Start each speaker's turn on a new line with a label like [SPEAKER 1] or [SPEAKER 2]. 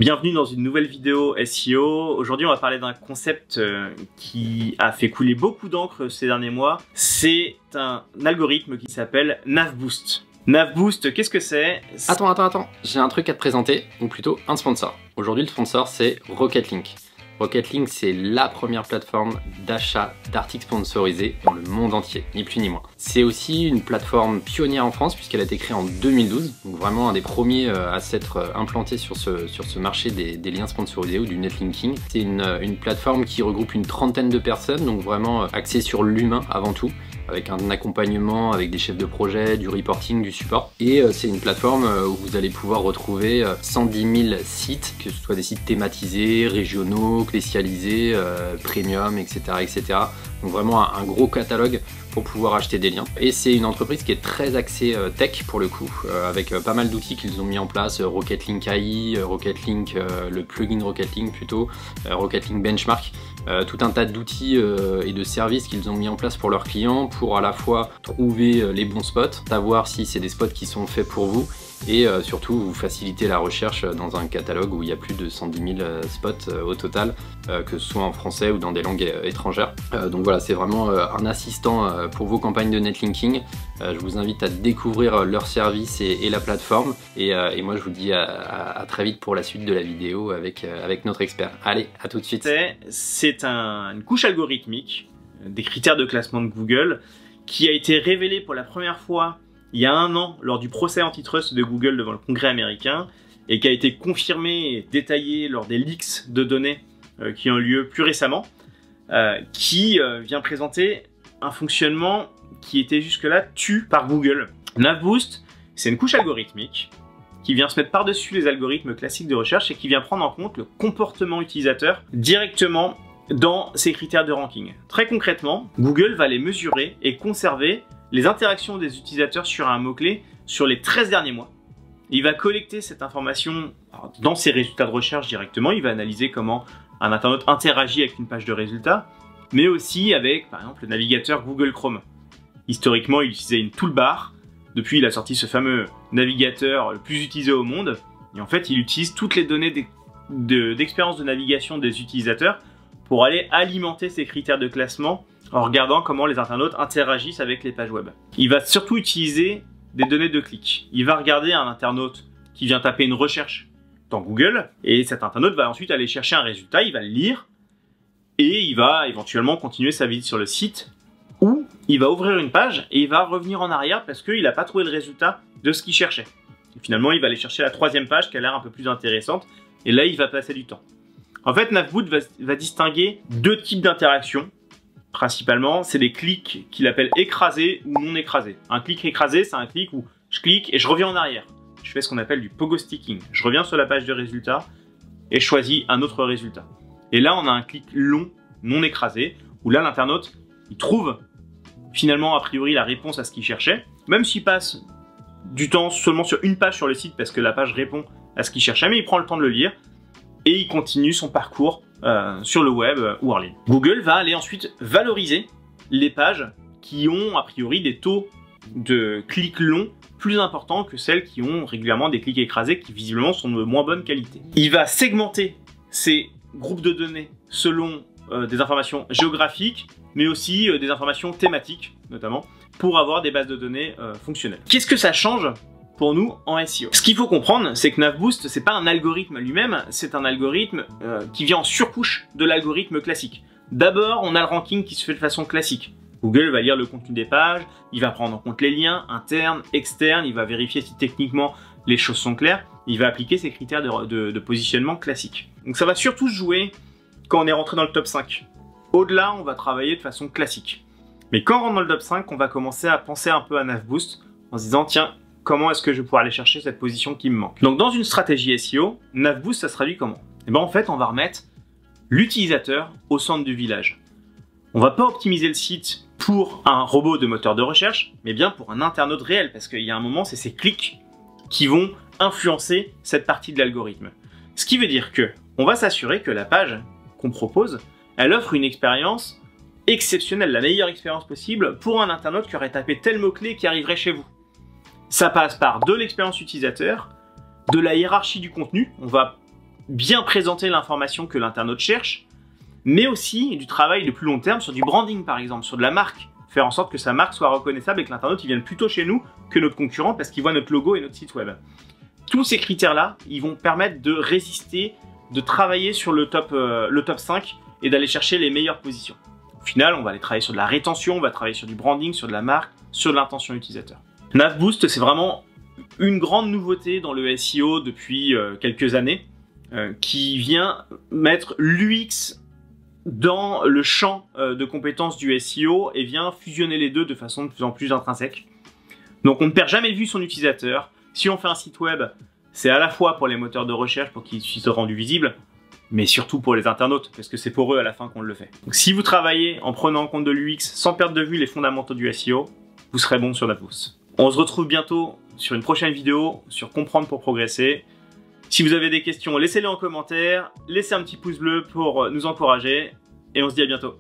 [SPEAKER 1] Bienvenue dans une nouvelle vidéo SEO. Aujourd'hui, on va parler d'un concept qui a fait couler beaucoup d'encre ces derniers mois. C'est un algorithme qui s'appelle NavBoost. NavBoost, qu'est-ce que c'est?
[SPEAKER 2] Attends, j'ai un truc à te présenter, ou plutôt un sponsor. Aujourd'hui, le sponsor, c'est Rocket Link. Rocket Link, c'est la première plateforme d'achat d'articles sponsorisés dans le monde entier, ni plus ni moins. C'est aussi une plateforme pionnière en France puisqu'elle a été créée en 2012, donc vraiment un des premiers à s'être implanté sur ce marché des liens sponsorisés ou du netlinking. C'est une plateforme qui regroupe une trentaine de personnes, donc vraiment axée sur l'humain avant tout, avec un accompagnement, avec des chefs de projet, du reporting, du support. Et c'est une plateforme où vous allez pouvoir retrouver 110 000 sites, que ce soit des sites thématisés, régionaux, spécialisés, premium, etc., etc. Donc vraiment un gros catalogue pour pouvoir acheter des liens. Et c'est une entreprise qui est très axée tech pour le coup, avec pas mal d'outils qu'ils ont mis en place, Rocket Link AI, Rocket Link, le plugin Rocket Link plutôt, Rocket Link Benchmark, tout un tas d'outils et de services qu'ils ont mis en place pour leurs clients pour à la fois trouver les bons spots, savoir si c'est des spots qui sont faits pour vous et surtout vous faciliter la recherche dans un catalogue où il y a plus de 110 000 spots au total, que ce soit en français ou dans des langues étrangères. Donc voilà, c'est vraiment un assistant pour vos campagnes de netlinking. Je vous invite à découvrir leurs services et la plateforme et moi je vous dis à très vite pour la suite de la vidéo avec notre expert. Allez, à tout de suite.
[SPEAKER 1] C'est une couche algorithmique des critères de classement de Google qui a été révélée pour la première fois il y a un an lors du procès antitrust de Google devant le Congrès américain et qui a été confirmé et détaillé lors des leaks de données qui ont lieu plus récemment, qui vient présenter un fonctionnement qui était jusque-là tu par Google. NavBoost, c'est une couche algorithmique qui vient se mettre par-dessus les algorithmes classiques de recherche et qui vient prendre en compte le comportement utilisateur directement dans ses critères de ranking. Très concrètement, Google va les mesurer et conserver les interactions des utilisateurs sur un mot-clé sur les 13 derniers mois. Il va collecter cette information dans ses résultats de recherche directement, il va analyser comment un internaute interagit avec une page de résultats, mais aussi avec, par exemple, le navigateur Google Chrome. Historiquement, il utilisait une toolbar. Depuis, il a sorti ce fameux navigateur le plus utilisé au monde. Et en fait, il utilise toutes les données d'expérience de navigation des utilisateurs pour aller alimenter ses critères de classement en regardant comment les internautes interagissent avec les pages web. Il va surtout utiliser des données de clics. Il va regarder un internaute qui vient taper une recherche dans Google et cet internaute va ensuite aller chercher un résultat, il va le lire et il va éventuellement continuer sa visite sur le site ou il va ouvrir une page et il va revenir en arrière parce qu'il n'a pas trouvé le résultat de ce qu'il cherchait. Et finalement, il va aller chercher la troisième page qui a l'air un peu plus intéressante et là, il va passer du temps. En fait, NavBoost va distinguer deux types d'interactions. Principalement, c'est des clics qu'il appelle écrasés ou non écrasés. Un clic écrasé, c'est un clic où je clique et je reviens en arrière. Je fais ce qu'on appelle du pogo sticking. Je reviens sur la page de résultats et je choisis un autre résultat. Et là, on a un clic long, non écrasé, où là, l'internaute, il trouve finalement, a priori, la réponse à ce qu'il cherchait, même s'il passe du temps seulement sur une page sur le site parce que la page répond à ce qu'il cherchait, mais il prend le temps de le lire et il continue son parcours sur le web ou en ligne. Google va aller ensuite valoriser les pages qui ont a priori des taux de clics longs plus importants que celles qui ont régulièrement des clics écrasés qui visiblement sont de moins bonne qualité. Il va segmenter ces groupes de données selon des informations géographiques mais aussi des informations thématiques notamment pour avoir des bases de données fonctionnelles. Qu'est-ce que ça change pour nous en SEO? Ce qu'il faut comprendre, c'est que NavBoost, c'est pas un algorithme lui-même, c'est un algorithme qui vient en surcouche de l'algorithme classique. D'abord, on a le ranking qui se fait de façon classique. Google va lire le contenu des pages, il va prendre en compte les liens internes, externes, il va vérifier si techniquement les choses sont claires, il va appliquer ses critères de positionnement classiques. Donc ça va surtout se jouer quand on est rentré dans le top 5. Au-delà, on va travailler de façon classique. Mais quand on rentre dans le top 5, on va commencer à penser un peu à NavBoost en se disant, tiens, comment est-ce que je vais pouvoir aller chercher cette position qui me manque? Donc dans une stratégie SEO, NavBoost, ça se traduit comment? Et bien en fait, on va remettre l'utilisateur au centre du village. On va pas optimiser le site pour un robot de moteur de recherche, mais bien pour un internaute réel, parce qu'il y a un moment, c'est ces clics qui vont influencer cette partie de l'algorithme. Ce qui veut dire que on va s'assurer que la page qu'on propose, elle offre une expérience exceptionnelle, la meilleure expérience possible pour un internaute qui aurait tapé tel mot-clé qui arriverait chez vous. Ça passe par de l'expérience utilisateur, de la hiérarchie du contenu. On va bien présenter l'information que l'internaute cherche, mais aussi du travail de plus long terme sur du branding par exemple, sur de la marque. Faire en sorte que sa marque soit reconnaissable et que l'internaute vienne plutôt chez nous que notre concurrent parce qu'il voit notre logo et notre site web. Tous ces critères-là, ils vont permettre de résister, de travailler sur le top 5 et d'aller chercher les meilleures positions. Au final, on va aller travailler sur de la rétention, on va travailler sur du branding, sur de la marque, sur de l'intention utilisateur. Navboost, c'est vraiment une grande nouveauté dans le SEO depuis quelques années qui vient mettre l'UX dans le champ de compétences du SEO et vient fusionner les deux de façon de plus en plus intrinsèque. Donc on ne perd jamais de vue son utilisateur. Si on fait un site web, c'est à la fois pour les moteurs de recherche pour qu'ils soient rendus visibles, mais surtout pour les internautes, parce que c'est pour eux à la fin qu'on le fait. Donc si vous travaillez en prenant en compte de l'UX sans perdre de vue les fondamentaux du SEO, vous serez bon sur Navboost. On se retrouve bientôt sur une prochaine vidéo sur Comprendre pour progresser. Si vous avez des questions, laissez-les en commentaire, laissez un petit pouce bleu pour nous encourager, et on se dit à bientôt.